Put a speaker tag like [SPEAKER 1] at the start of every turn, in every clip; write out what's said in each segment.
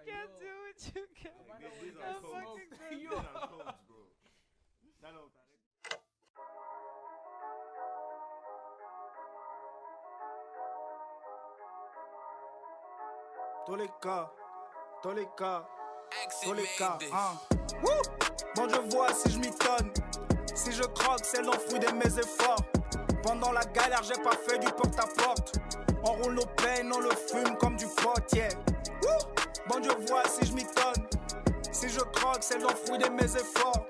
[SPEAKER 1] can't do it. You can't.
[SPEAKER 2] These
[SPEAKER 1] I'm
[SPEAKER 2] are codes.
[SPEAKER 1] fucking
[SPEAKER 2] These are codes, bro. I know that.
[SPEAKER 3] Tous les cas, tous les cas,
[SPEAKER 4] Exit
[SPEAKER 3] tous les
[SPEAKER 4] made
[SPEAKER 3] cas,
[SPEAKER 4] this.
[SPEAKER 3] hein. Wouh! Bon, je vois si je m'y tonne. Si je croque, c'est le fruit de mes efforts. Pendant la galère, j'ai pas fait du porte-à-porte. On roule nos peines, on le fume comme du pot, yeah. Wouh! Bon, je vois si je m'y tonne. Si je croque, c'est le fruit de mes efforts.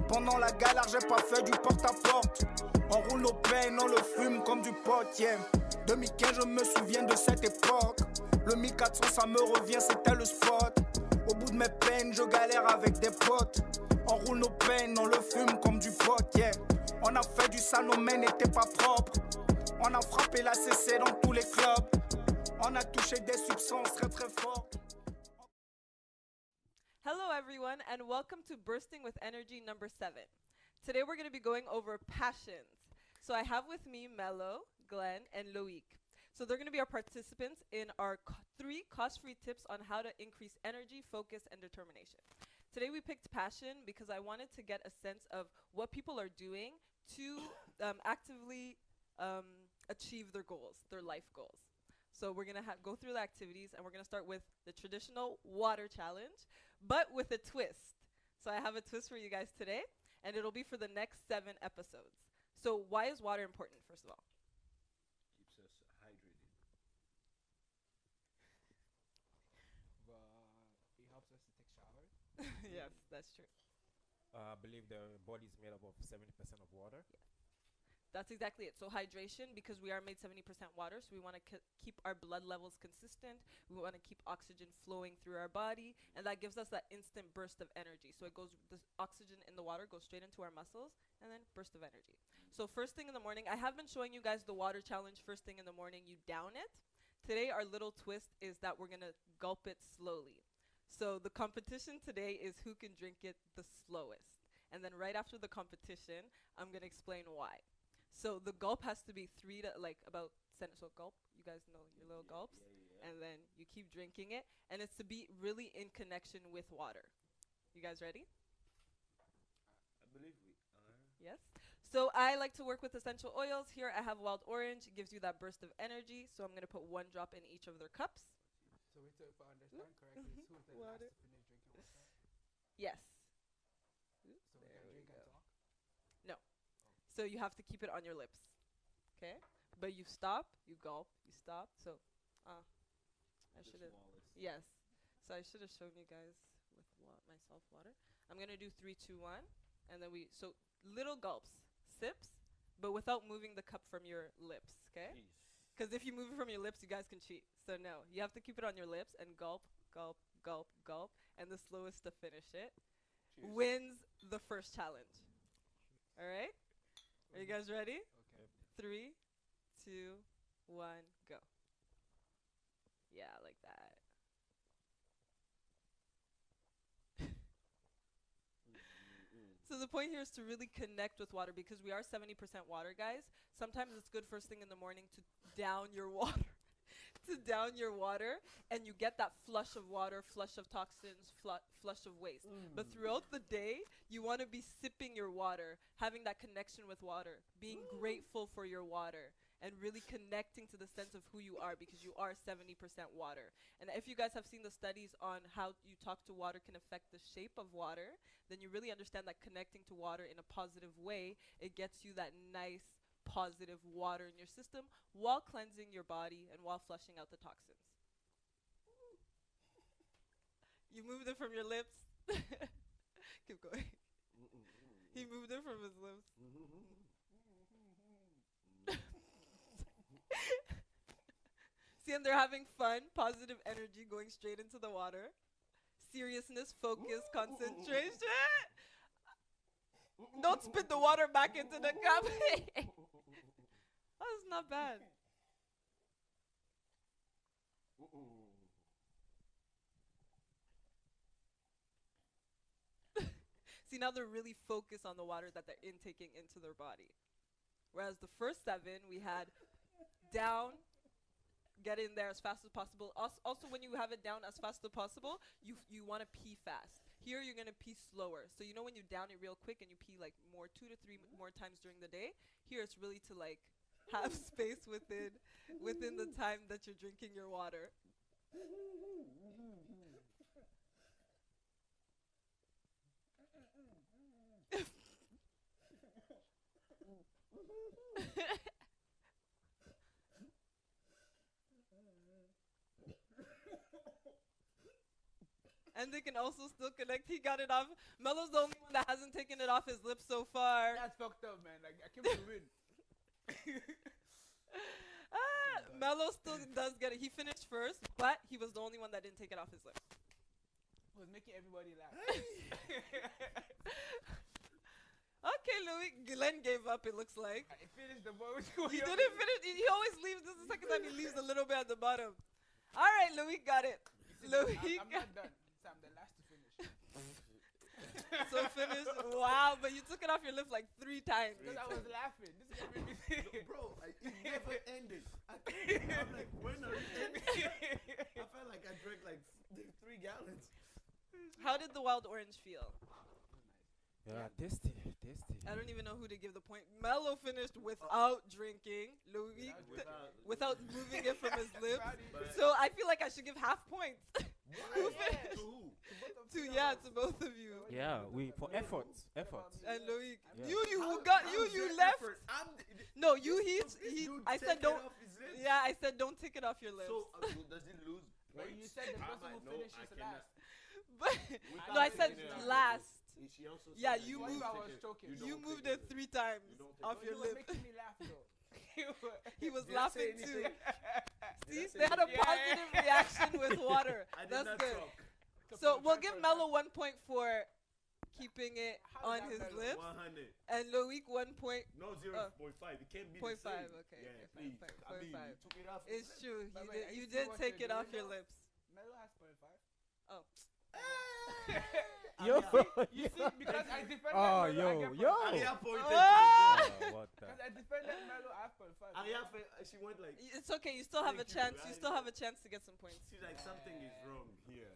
[SPEAKER 3] Pendant la galère, j'ai pas fait du porte-à-porte. On roule nos peines, on le fume comme du pot, yeah. 2015, je me souviens de cette époque. Le 1400, ça me revient, c'était le spot. Au bout de mes peines, je galère avec des potes. On roule nos peines, on le fume comme du pot, yeah. On a fait du sale, nos mains n'étaient pas propres. On a frappé la CC dans tous les clubs. On a touché des substances très très fortes.
[SPEAKER 1] Hello, everyone, and welcome to Bursting with Energy number 7. Today we're going to be going over passions. So I have with me Mello, Glenn, and Loic. So they're going to be our participants in our 3 cost-free tips on how to increase energy, focus, and determination. Today we picked passion because I wanted to get a sense of what people are doing to actively achieve their goals, their life goals. So we're going to go through the activities, and we're going to start with the traditional water challenge, but with a twist. So I have a twist for you guys today, and it'll be for the next 7 episodes. So why is water important, first of all?
[SPEAKER 2] Keeps us hydrated.
[SPEAKER 5] It helps us to take showers.
[SPEAKER 1] Yes, that's true.
[SPEAKER 5] I believe the body is made up of 70% of water.
[SPEAKER 1] That's exactly it. So hydration, because we are made 70% water, so we want to keep our blood levels consistent. We want to keep oxygen flowing through our body, and that gives us that instant burst of energy. So it goes, the oxygen in the water goes straight into our muscles, and then burst of energy. So first thing in the morning, I have been showing you guys the water challenge. First thing in the morning, you down it. Today, our little twist is that we're going to gulp it slowly. So the competition today is who can drink it the slowest. And then right after the competition, I'm going to explain why. So the gulp has to be 3 to about so gulp. You guys know your little gulps, and then you keep drinking it, and it's to be really in connection with water. You guys ready?
[SPEAKER 2] I believe we are.
[SPEAKER 1] Yes. So I like to work with essential oils. Here I have wild orange. It gives you that burst of energy. So I'm gonna put 1 drop in each of their cups.
[SPEAKER 5] So if I understand correctly, who's the last
[SPEAKER 1] Water.
[SPEAKER 5] to finish drinking water?
[SPEAKER 1] Yes.
[SPEAKER 5] So we
[SPEAKER 1] There
[SPEAKER 5] can
[SPEAKER 1] we
[SPEAKER 5] drink
[SPEAKER 1] go.
[SPEAKER 5] and talk?
[SPEAKER 1] So you have to keep it on your lips, okay? But you stop, you gulp, you stop. So, I
[SPEAKER 2] The
[SPEAKER 1] should have.
[SPEAKER 2] smallest.
[SPEAKER 1] Yes. So I should have shown you guys with myself water. I'm gonna do 3, 2, 1, and then so little gulps, sips, but without moving the cup from your lips, okay?
[SPEAKER 2] Jeez.
[SPEAKER 1] Because if you move it from your lips, you guys can cheat. So no, you have to keep it on your lips and gulp, gulp, gulp, gulp, and the slowest to finish it
[SPEAKER 2] Cheers.
[SPEAKER 1] wins the first challenge. All right? Are you guys ready?
[SPEAKER 5] Okay.
[SPEAKER 1] 3, 2, 1, go. Yeah, like that. So the point here is to really connect with water because we are 70% water, guys. Sometimes it's good first thing in the morning to down your water. To down your water, and you get that flush of water, flush of toxins, flush of waste. But throughout the day, you want to be sipping your water, having that connection with water, being grateful for your water, and really connecting to the sense of who you are because you are 70% water. And if you guys have seen the studies on how you talk to water can affect the shape of water, then you really understand that connecting to water in a positive way, it gets you that nice positive water in your system while cleansing your body and while flushing out the toxins. You moved it from your lips. Keep going. He moved it from his lips. See, and they're having fun, positive energy going straight into the water. Seriousness, focus, concentration. Don't spit the water back into the cup. That's not bad. See, now they're really focused on the water that they're intaking into their body. Whereas the first 7, we had down, get in there as fast as possible. Also, when you have it down as fast as possible, you want to pee fast. Here you're gonna pee slower. So you know when you down it real quick and you pee like more 2 to 3 more times during the day. Here it's really to like have space within the time that you're drinking your water. And they can also still connect. He got it off. Melo's the only one that hasn't taken it off his lips so far.
[SPEAKER 4] That's fucked up, man. Like I came to win.
[SPEAKER 1] Melo still does get it. He finished first, but he was the only one that didn't take it off his lips.
[SPEAKER 4] Was making everybody laugh.
[SPEAKER 1] Okay, Louis. Glenn gave up, it looks like.
[SPEAKER 4] I finished the boy.
[SPEAKER 1] He didn't finish. He always leaves. This is the second time he leaves a little bit at the bottom. All right, Louis got it. Louis
[SPEAKER 4] I'm not done. So I'm the last to finish.
[SPEAKER 1] So finished. Wow, but you took it off your lip like 3 times.
[SPEAKER 4] Because I was laughing. This is gonna make me
[SPEAKER 2] Bro, it never ended. I'm like, when are you ending? I felt like I drank like 3 gallons.
[SPEAKER 1] How did the wild orange feel?
[SPEAKER 5] Yeah, tasty.
[SPEAKER 1] I don't even know who to give the point. Melo finished without drinking. Louis without moving it from his lips. So I feel like I should give half points. Who finished? To both of you.
[SPEAKER 5] Yeah, we for efforts.
[SPEAKER 1] And Louis,
[SPEAKER 5] Yeah.
[SPEAKER 1] you left. No, I said don't. Yeah, I said don't take it off your lips.
[SPEAKER 2] So does it lose
[SPEAKER 4] But
[SPEAKER 2] points?
[SPEAKER 4] you said the person who finishes last.
[SPEAKER 1] But
[SPEAKER 2] Without
[SPEAKER 1] no, I said
[SPEAKER 2] taking it off your
[SPEAKER 1] last.
[SPEAKER 2] She also said
[SPEAKER 1] Yeah,
[SPEAKER 2] that
[SPEAKER 1] you
[SPEAKER 2] don't
[SPEAKER 1] moved-
[SPEAKER 4] I
[SPEAKER 2] take
[SPEAKER 4] was
[SPEAKER 2] it-
[SPEAKER 4] choking.
[SPEAKER 2] you don't
[SPEAKER 1] You
[SPEAKER 2] take
[SPEAKER 1] moved
[SPEAKER 2] it.
[SPEAKER 1] it 3 times
[SPEAKER 2] You don't take
[SPEAKER 1] off
[SPEAKER 2] it.
[SPEAKER 1] your
[SPEAKER 4] He was
[SPEAKER 1] lip.
[SPEAKER 4] making me laugh though.
[SPEAKER 1] He was
[SPEAKER 2] Did I say
[SPEAKER 1] laughing too.
[SPEAKER 2] anything?
[SPEAKER 1] See,
[SPEAKER 2] I say
[SPEAKER 1] they had a
[SPEAKER 2] anything?
[SPEAKER 1] positive reaction with water.
[SPEAKER 2] I did
[SPEAKER 1] That's
[SPEAKER 2] not
[SPEAKER 1] good.
[SPEAKER 2] talk.
[SPEAKER 1] So we'll give Melo 1 point for keeping it
[SPEAKER 4] How
[SPEAKER 1] on
[SPEAKER 4] is
[SPEAKER 1] his
[SPEAKER 4] that Melo?
[SPEAKER 1] lips,
[SPEAKER 2] 100.
[SPEAKER 1] and Loic 1 point.
[SPEAKER 2] No, 0.5. It can't be the
[SPEAKER 1] 0.5,
[SPEAKER 2] same.
[SPEAKER 1] okay,
[SPEAKER 2] Yeah,
[SPEAKER 1] okay,
[SPEAKER 2] please.
[SPEAKER 1] fine,
[SPEAKER 2] I mean,
[SPEAKER 1] 0.5.
[SPEAKER 2] you took it off.
[SPEAKER 1] It's true.
[SPEAKER 4] But
[SPEAKER 1] You
[SPEAKER 4] wait,
[SPEAKER 1] did,
[SPEAKER 4] I
[SPEAKER 1] you
[SPEAKER 4] see
[SPEAKER 1] did
[SPEAKER 4] what
[SPEAKER 1] take
[SPEAKER 4] you're
[SPEAKER 1] it off
[SPEAKER 4] doing
[SPEAKER 1] your
[SPEAKER 4] now.
[SPEAKER 1] lips.
[SPEAKER 4] Melo has 0.5.
[SPEAKER 5] Yo,
[SPEAKER 4] You see, because I defended
[SPEAKER 5] Oh,
[SPEAKER 4] Melo, I get
[SPEAKER 5] yo.
[SPEAKER 4] 0.5.
[SPEAKER 2] Aria pointed
[SPEAKER 1] Ah!
[SPEAKER 2] to the
[SPEAKER 5] What the?
[SPEAKER 4] Because I defended Melo, I have 0.5.
[SPEAKER 2] Aria, she went like,
[SPEAKER 1] It's okay. You still have a
[SPEAKER 2] Thank you,
[SPEAKER 1] chance. You
[SPEAKER 2] I
[SPEAKER 1] still
[SPEAKER 2] know.
[SPEAKER 1] have a chance to get some points.
[SPEAKER 2] she's like, something is wrong here.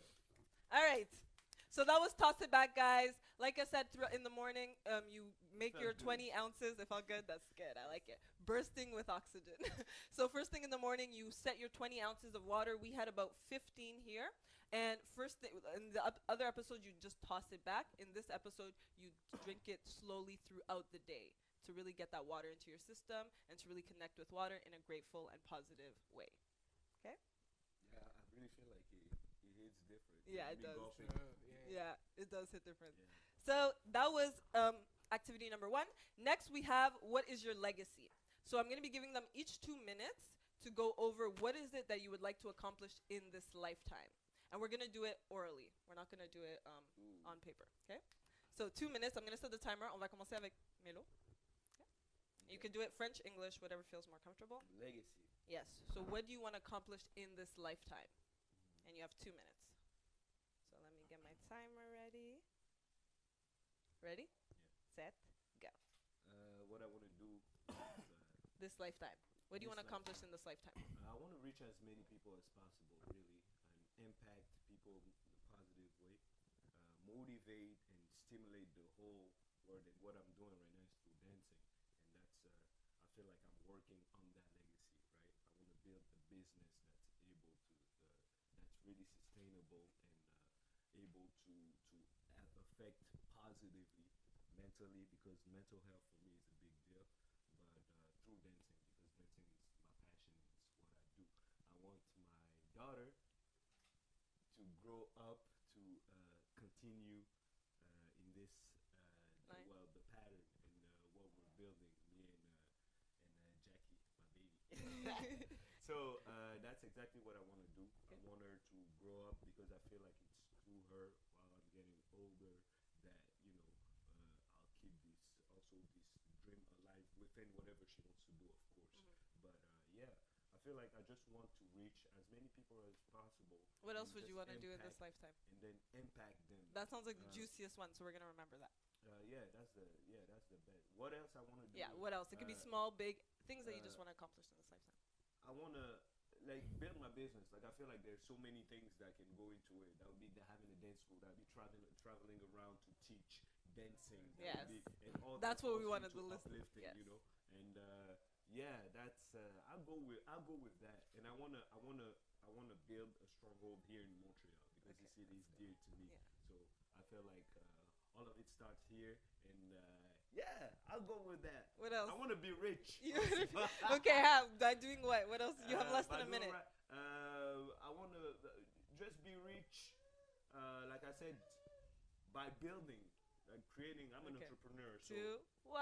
[SPEAKER 1] All right. So that was toss it back, guys. Like I said, in the morning, you make
[SPEAKER 2] Felt
[SPEAKER 1] your
[SPEAKER 2] good.
[SPEAKER 1] 20 ounces. It felt good. That's good. I like it. Bursting with oxygen. So first thing in the morning, you set your 20 ounces of water. We had about 15 here. And first thing, in the other episode, you just toss it back. In this episode, you drink it slowly throughout the day to really get that water into your system and to really connect with water in a grateful and positive way.
[SPEAKER 2] Yeah, I really feel like it hits different.
[SPEAKER 1] Yeah, it
[SPEAKER 2] Been
[SPEAKER 1] does.
[SPEAKER 2] golfing.
[SPEAKER 1] Yeah, it does hit different.
[SPEAKER 2] Yeah.
[SPEAKER 1] So that was activity number 1. Next, we have what is your legacy? So I'm going to be giving them each 2 minutes to go over what is it that you would like to accomplish in this lifetime. And we're going to do it orally. We're not going to do it on paper. Okay? So 2 minutes. I'm going to set the timer. On va commencer avec Melo. Okay. You can do it French, English, whatever feels more comfortable.
[SPEAKER 2] Legacy.
[SPEAKER 1] Yes. So what do you want to accomplish in this lifetime? And you have 2 minutes. So let me get my timer ready. Ready?
[SPEAKER 2] Yeah.
[SPEAKER 1] Set, go.
[SPEAKER 2] What I want to do is,
[SPEAKER 1] This lifetime. What do you
[SPEAKER 2] This
[SPEAKER 1] want to accomplish in this lifetime?
[SPEAKER 2] I want to reach as many people as possible, really, and impact people in a positive way, motivate and stimulate the whole world. And what I'm doing right now is through dancing, and that's I feel like I'm working on that legacy, right? I want to build a business that's able to, that's really sustainable and able to affect positively mentally, because mental health for me is a big deal. But through dancing, because dancing is my passion, it's what I do. I want my daughter to grow up to continue in this
[SPEAKER 1] Line.
[SPEAKER 2] the pattern and what we're building, me and Jackie, my baby. So that's exactly what I want to do. I want her to grow up, because I feel like it's through her, while I'm getting older, that I'll keep this dream alive within whatever she wants to do, of course. But yeah, I feel like I just want to reach as many people as possible.
[SPEAKER 1] What else
[SPEAKER 2] and
[SPEAKER 1] would you
[SPEAKER 2] just
[SPEAKER 1] want to do in this
[SPEAKER 2] impact-
[SPEAKER 1] lifetime?
[SPEAKER 2] And then impact them.
[SPEAKER 1] That sounds like the
[SPEAKER 2] Uh,
[SPEAKER 1] juiciest one, so we're going to remember that.
[SPEAKER 2] Yeah, that's the best. What else I want to do?
[SPEAKER 1] Yeah, what else? It could be
[SPEAKER 2] uh,
[SPEAKER 1] small, big, things that you just
[SPEAKER 2] uh,
[SPEAKER 1] want to accomplish in this lifetime.
[SPEAKER 2] I want to like build my business. Like I feel like there's so many things that can go into it. That would be having a dance school. That would be traveling around to teach dancing. That
[SPEAKER 1] Yes.
[SPEAKER 2] would be, and all
[SPEAKER 1] That's
[SPEAKER 2] that
[SPEAKER 1] what we
[SPEAKER 2] falls
[SPEAKER 1] wanted
[SPEAKER 2] into
[SPEAKER 1] to listen.
[SPEAKER 2] uplifting,
[SPEAKER 1] Yes.
[SPEAKER 2] you know. And yeah, that's I'll go with that. And I wanna build a stronghold here in Montreal because the city is dear to me.
[SPEAKER 1] Yeah.
[SPEAKER 2] So I feel like all of it starts here. And yeah, I'll go with that.
[SPEAKER 1] What else?
[SPEAKER 2] I want to be rich.
[SPEAKER 1] You- okay, by doing what? What else? You have less
[SPEAKER 2] By
[SPEAKER 1] than a
[SPEAKER 2] doing
[SPEAKER 1] minute.
[SPEAKER 2] I want to just be rich. Like I said, by building, like creating. I'm an
[SPEAKER 1] Okay.
[SPEAKER 2] entrepreneur. So
[SPEAKER 1] 2, 1.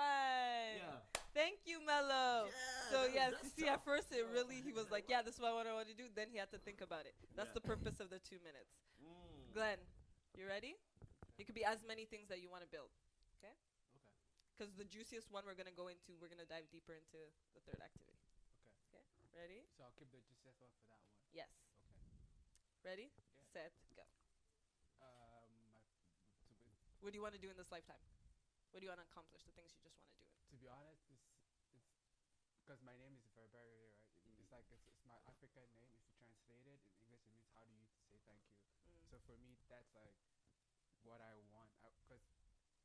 [SPEAKER 2] yeah.
[SPEAKER 1] Thank you, Mello.
[SPEAKER 2] Yeah,
[SPEAKER 1] So yes,
[SPEAKER 2] that's
[SPEAKER 1] you see, at
[SPEAKER 2] tough.
[SPEAKER 1] first it really he was like, yeah, this is what I want to do. Then he had to think about it. That's
[SPEAKER 2] Yeah.
[SPEAKER 1] the purpose of the 2 minutes.
[SPEAKER 2] Mm.
[SPEAKER 1] Glenn, you ready? It could be as many things that you want to build. Okay?
[SPEAKER 4] Okay.
[SPEAKER 1] Because the juiciest one we're gonna go into, we're gonna dive deeper into the third activity.
[SPEAKER 4] Okay.
[SPEAKER 1] Okay. Ready?
[SPEAKER 4] So I'll keep the juiciest one for that one.
[SPEAKER 1] Yes.
[SPEAKER 4] Okay.
[SPEAKER 1] Ready?
[SPEAKER 4] Yeah.
[SPEAKER 1] Set. Go. What do you want to do in this lifetime? What do you want to accomplish? The things you just want to do.
[SPEAKER 4] To be honest, it's because my name is Verberi, right? It's my African name. If you translate it in English, it means how do you say thank you.
[SPEAKER 1] Mm.
[SPEAKER 4] So for me, that's like what I want. Because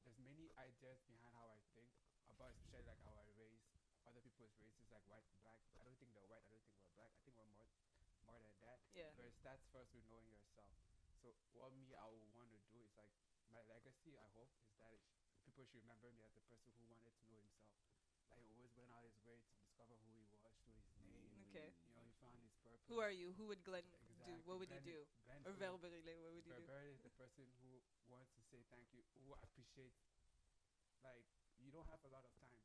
[SPEAKER 4] there's many ideas behind how I think about, especially like how I raise other people's races, like white, black. I don't think they're white. I don't think we're black. I think we're more than that.
[SPEAKER 1] Yeah.
[SPEAKER 4] But it starts first with knowing yourself. So what I would want to do is like my legacy. I hope is that people should remember me as the person who wanted to know himself. Like he always went out his way to discover who he was through his name.
[SPEAKER 1] Okay.
[SPEAKER 4] You know, he found his purpose.
[SPEAKER 1] Who are you? Who would Glenn do? What would he do?
[SPEAKER 4] Glenn
[SPEAKER 1] Or
[SPEAKER 4] is-
[SPEAKER 1] Velbert, what would he do?
[SPEAKER 4] Verbert is the person who wants to say thank you, who appreciates. Like you don't have a lot of time.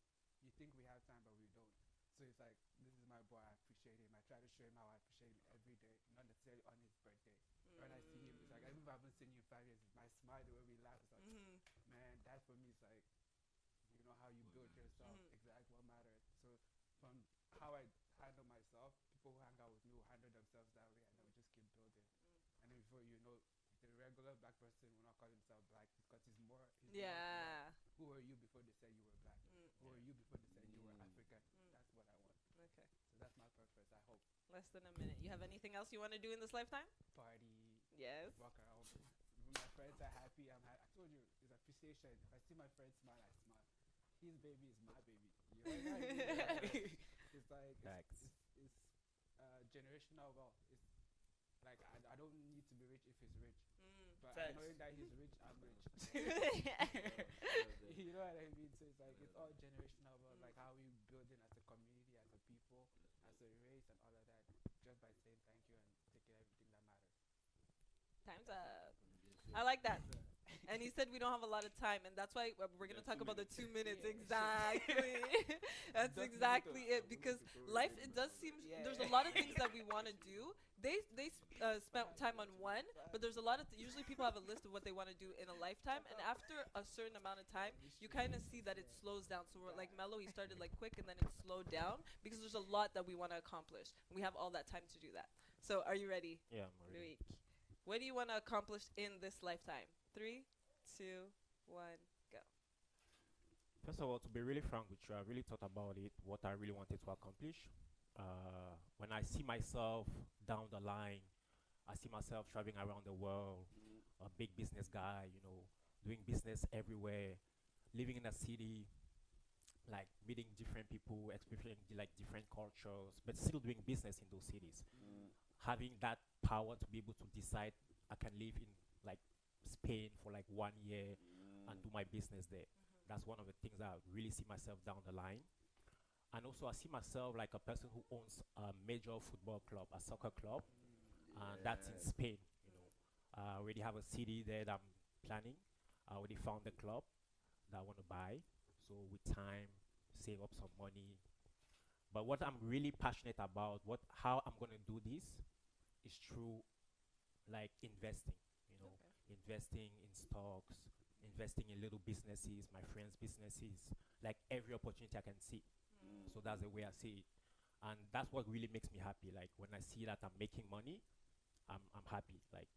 [SPEAKER 4] You think we have time, but we don't. So it's like this is my boy. I appreciate him. I try to show him how I appreciate him every day, not necessarily on his birthday. When I see him, it's like even if I haven't seen you in 5 years, my smile, the way we laugh, it's like
[SPEAKER 1] Mm-hmm.
[SPEAKER 4] man, that for me is like you know how you build yourself.
[SPEAKER 1] Mhm.
[SPEAKER 4] Exactly what matters. So from how I handle myself, people who hang out with me will handle themselves that way, and then we just keep building. And then before you know, the regular black person will not call himself black because he's more.
[SPEAKER 1] Yeah.
[SPEAKER 4] Who were you before they said you were black?
[SPEAKER 1] Mm.
[SPEAKER 4] Who were you before they said you were
[SPEAKER 2] Mm.
[SPEAKER 4] African?
[SPEAKER 1] Mm.
[SPEAKER 4] That's what I want.
[SPEAKER 1] Okay.
[SPEAKER 4] So that's my purpose. I hope.
[SPEAKER 1] Less than a minute. You have anything else you want to do in this lifetime?
[SPEAKER 4] Party,
[SPEAKER 1] Yes.
[SPEAKER 4] walk around. When my friends are happy, I'm happy. I told you, it's appreciation. If I see my friend smile, I smile. His baby is my baby. You know what I mean? It's like
[SPEAKER 5] Facts.
[SPEAKER 4] it's generational wealth. It's like I don't need to be rich if he's rich,
[SPEAKER 1] Mm.
[SPEAKER 4] but
[SPEAKER 2] Facts.
[SPEAKER 4] knowing that he's rich, I'm rich.
[SPEAKER 2] Yeah.
[SPEAKER 4] You know what I mean? So it's like it's all generational wealth, like how we building as a community, as a people, as a race, and all of that. Just by saying thank you and taking everything that matters.
[SPEAKER 1] Time's up. I like that. And he said we don't have a lot of time, and that's why we're gonna
[SPEAKER 2] Yeah,
[SPEAKER 1] talk
[SPEAKER 2] 2
[SPEAKER 1] about the
[SPEAKER 2] minutes.
[SPEAKER 1] 2 minutes
[SPEAKER 4] Yeah.
[SPEAKER 1] exactly. That's
[SPEAKER 4] Just
[SPEAKER 1] exactly it
[SPEAKER 4] minutes.
[SPEAKER 1] because life it does seem there's a lot of things that we want to do. They spent time on one, but there's a lot of usually people have a list of what they want to do in a lifetime, and after a certain amount of time, you kind of see that it slows down. So we're like Mello, he started like quick, and then it slowed down because there's a lot that we want to accomplish, and we have all that time to do that. So are you ready?
[SPEAKER 5] Yeah, I'm ready.
[SPEAKER 1] Loic, what do you want to accomplish in this lifetime? 3, 2, 1, go.
[SPEAKER 5] First of all, to be really frank with you, I really thought about it, what I really wanted to accomplish. When I see myself down the line, I see myself traveling around the world, a big business guy, you know, doing business everywhere, living in a city, like meeting different people, experiencing like different cultures, but still doing business in those cities.
[SPEAKER 2] Mm.
[SPEAKER 5] Having that power to be able to decide I can live in like Spain for like 1 year and do my business there. That's one of the things that I really see myself down the line. And also I see myself like a person who owns a major football club, a soccer club, and that's in
[SPEAKER 2] Yeah.
[SPEAKER 5] Spain. You know, I already have a city there that I'm planning. I already found the club that I want to buy. So with time, save up some money. But what I'm really passionate about, how I'm gonna do this, is through like investing. You know, investing in stocks, investing in little businesses, my friends' businesses, like every opportunity I can see.
[SPEAKER 2] Mm.
[SPEAKER 5] So that's the way I see it, and that's what really makes me happy. Like when I see that I'm making money, I'm happy. Like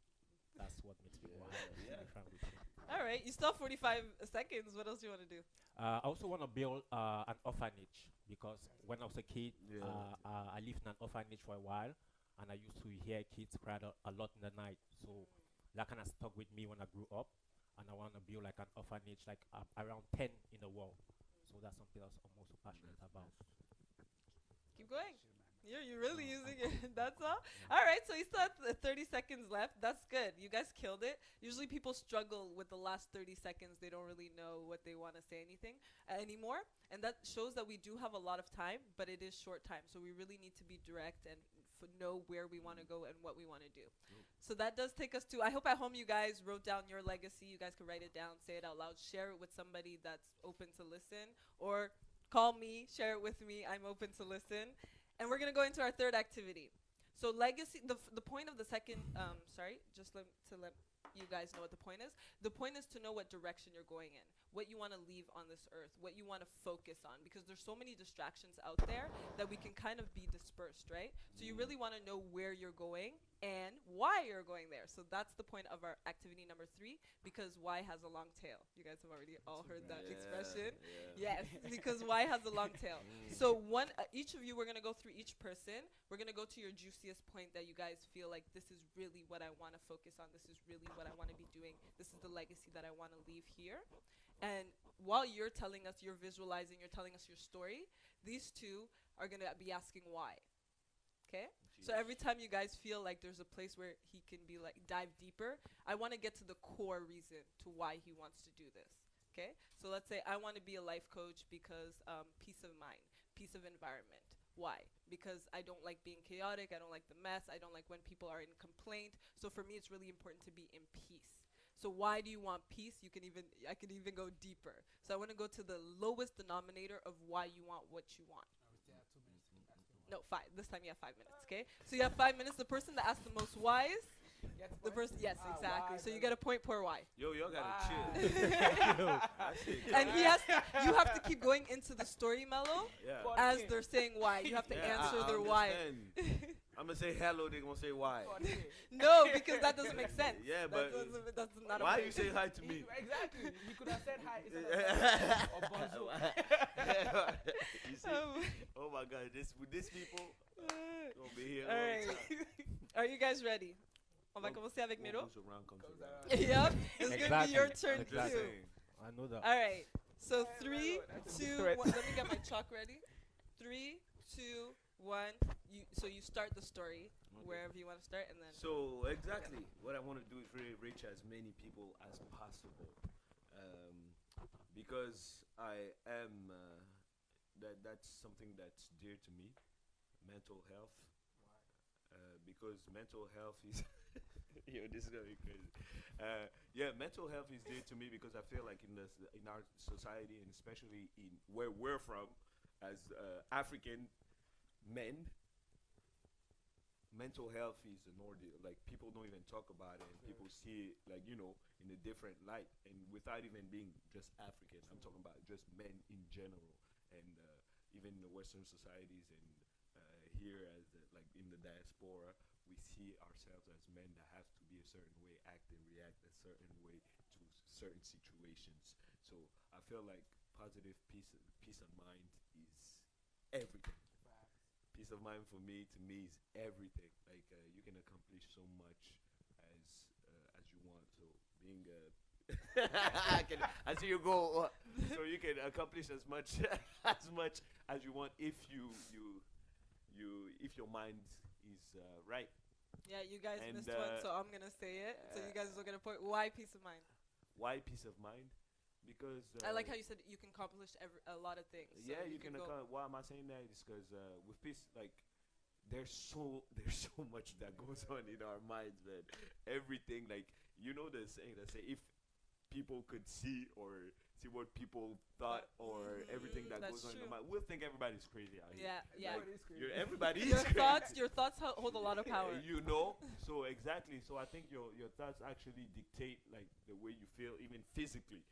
[SPEAKER 5] that's what makes me more happy.
[SPEAKER 2] Yeah.
[SPEAKER 5] To be frank with you.
[SPEAKER 1] All right, you still have 45 seconds. What else do you want to do?
[SPEAKER 5] I also want to build an orphanage because when I was a kid,
[SPEAKER 2] Yeah.
[SPEAKER 5] I lived in an orphanage for a while. and I used to hear kids cry a lot in the night. So that kind of stuck with me when I grew up, and I want to build like an orphanage, like around 10 in the world. So that's something else I'm also passionate about.
[SPEAKER 1] Keep going.
[SPEAKER 4] Shit, man.
[SPEAKER 1] You're really
[SPEAKER 5] No,
[SPEAKER 1] using
[SPEAKER 5] I'm-
[SPEAKER 1] it. That's all.
[SPEAKER 5] Yeah.
[SPEAKER 1] All right. So you still have 30 seconds left. That's good. You guys killed it. Usually people struggle with the last 30 seconds. They don't really know what they want to say anything anymore, and that shows that we do have a lot of time, but it is short time. So we really need to be direct and know where we want to go and what we want to do. So that does take us to. I hope at home you guys wrote down your legacy. You guys could write it down, say it out loud, share it with somebody that's open to listen, or call me, share it with me. I'm open to listen. And we're gonna go into our third activity. So legacy. The point of the second. Just to let you guys know what the point is. The point is to know what direction you're going in, what you want to leave on this earth, what you want to focus on, because there's so many distractions out there that we can kind of be dispersed, right? So you really want to know where you're going and why you're going there. So that's the point of our activity number 3, because why has a long tail. You guys have already all heard that expression. Yes, because why has a long tail. So each of you, we're gonna go through each person. We're gonna go to your juiciest point that you guys feel like this is really what I want to focus on. This is really what I want to be doing. This is the legacy that I want to leave here. And while you're telling us, you're visualizing, you're telling us your story, these two are gonna be asking why. Okay? So every time you guys feel like there's a place where he can be like dive deeper, I want to get to the core reason to why he wants to do this. Okay? So let's say I want to be a life coach because peace of mind, peace of environment. Why? Because I don't like being chaotic, I don't like the mess, I don't like when people are in complaint. So for me it's really important to be in peace. So why do you want peace? I can even go deeper. So I want to go to the lowest denominator of why you want what you want.
[SPEAKER 4] Now we still have 2 minutes to keep asking.
[SPEAKER 1] No, 5. This time you have 5 minutes, okay? So you have 5 minutes. The person that asked the most whys,
[SPEAKER 4] Gets
[SPEAKER 1] the
[SPEAKER 4] point?
[SPEAKER 1] person, yes,
[SPEAKER 4] Ah,
[SPEAKER 1] exactly.
[SPEAKER 4] why,
[SPEAKER 1] So you
[SPEAKER 4] brother?
[SPEAKER 1] get a point per why.
[SPEAKER 2] Yo, y'all gotta
[SPEAKER 4] Wow.
[SPEAKER 2] chill. That's it.
[SPEAKER 1] And you have to keep going into the story, Mello,
[SPEAKER 2] Yeah.
[SPEAKER 4] But-
[SPEAKER 1] as they're saying why. You have to
[SPEAKER 2] Yeah,
[SPEAKER 1] answer
[SPEAKER 2] I
[SPEAKER 1] their why.
[SPEAKER 2] understand. I'm gonna say hello, they're gonna say why.
[SPEAKER 1] No, because that doesn't make sense.
[SPEAKER 2] Yeah, but
[SPEAKER 1] that's not
[SPEAKER 2] why
[SPEAKER 1] a
[SPEAKER 2] you say hi to me?
[SPEAKER 4] Exactly. He could have said hi instead of or bonjour.
[SPEAKER 2] You see? Oh my God, these people gonna be here.
[SPEAKER 1] All
[SPEAKER 2] all the
[SPEAKER 1] right.
[SPEAKER 2] time.
[SPEAKER 1] Are you guys ready? On va commencer avec
[SPEAKER 2] What
[SPEAKER 1] Miro.
[SPEAKER 2] goes around comes
[SPEAKER 4] Goes
[SPEAKER 2] around.
[SPEAKER 1] Yep. It's gonna be your
[SPEAKER 5] Exactly.
[SPEAKER 1] turn
[SPEAKER 2] I'm
[SPEAKER 1] too.
[SPEAKER 2] just saying.
[SPEAKER 5] I know that.
[SPEAKER 1] All right. So
[SPEAKER 4] Hey,
[SPEAKER 1] 3,
[SPEAKER 4] Mello, that's a
[SPEAKER 1] 2,
[SPEAKER 4] threat.
[SPEAKER 1] 1. Let me get my chalk ready. 3, 2, 1. You start the story wherever you want to start, and then.
[SPEAKER 2] So exactly, what I want to do is really reach as many people as possible, because I am that's something that's dear to me, mental health. Because mental health is yo, this is gonna be crazy. Yeah, mental health is dear to me because I feel like in our society, and especially in where we're from, as African men, mental health is an ordeal. Like people don't even talk about it, and people see it like in a different light, and without even being just African. I'm talking about just men in general, and even in the Western societies, and here as like in the diaspora, we see ourselves as men that have to be a certain way, act and react a certain way to certain situations. So I feel like positive peace of mind is everything. Peace of mind for me, is everything. Like you can accomplish so much as you want. So being I see you go. So you can accomplish as much as you want if if your mind is right.
[SPEAKER 1] Yeah, you guys
[SPEAKER 2] And,
[SPEAKER 1] missed one, so I'm gonna say it. So you guys will get a point. Why peace of mind?
[SPEAKER 2] Why peace of mind? Because
[SPEAKER 1] I like how you said you can accomplish a lot of things. So
[SPEAKER 2] yeah, you can
[SPEAKER 1] go.
[SPEAKER 2] why am I saying that? Is because with peace, like there's so much that goes on in our minds, man. Everything, like the saying that say if people could see what people thought or everything that
[SPEAKER 1] That's
[SPEAKER 2] goes on in
[SPEAKER 1] true.
[SPEAKER 2] the mind, we'll think everybody's crazy out here.
[SPEAKER 1] Yeah, yeah.
[SPEAKER 4] Everybody's crazy.
[SPEAKER 2] Everybody
[SPEAKER 1] Your
[SPEAKER 2] is crazy.
[SPEAKER 1] thoughts hold a lot of power.
[SPEAKER 2] So exactly. So I think your thoughts actually dictate like the way you feel, even physically.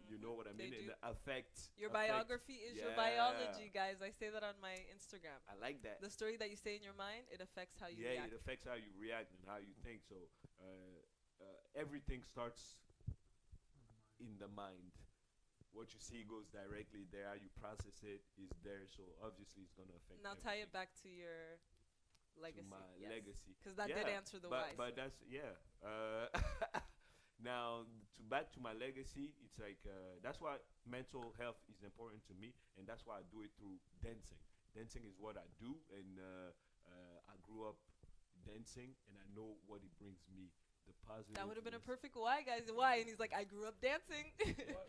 [SPEAKER 2] You know what I
[SPEAKER 1] They
[SPEAKER 2] mean?
[SPEAKER 1] do.
[SPEAKER 2] And affect
[SPEAKER 1] Your
[SPEAKER 2] affect-
[SPEAKER 1] biography is your
[SPEAKER 2] Yeah.
[SPEAKER 1] biology, guys. I say that on my Instagram.
[SPEAKER 2] I like that.
[SPEAKER 1] The story that you say in your mind, it affects how you
[SPEAKER 2] Yeah,
[SPEAKER 1] react.
[SPEAKER 2] it affects how you react and how you think. So everything starts in the mind. What you see goes directly there. How you process it is there. So obviously, it's gonna affect.
[SPEAKER 1] Now tie it
[SPEAKER 2] everything.
[SPEAKER 1] back to your Legacy.
[SPEAKER 2] to my
[SPEAKER 1] Yes.
[SPEAKER 2] legacy.
[SPEAKER 1] Because that did answer the
[SPEAKER 2] but
[SPEAKER 1] why.
[SPEAKER 2] but that's yeah. Now to back to my legacy, it's like that's why mental health is important to me, and that's why I do it through dancing. Dancing is what I do, and I grew up dancing, and I know what it brings me. The positive.
[SPEAKER 1] That would have been a perfect why, guys. Why? And he's like, I grew up dancing.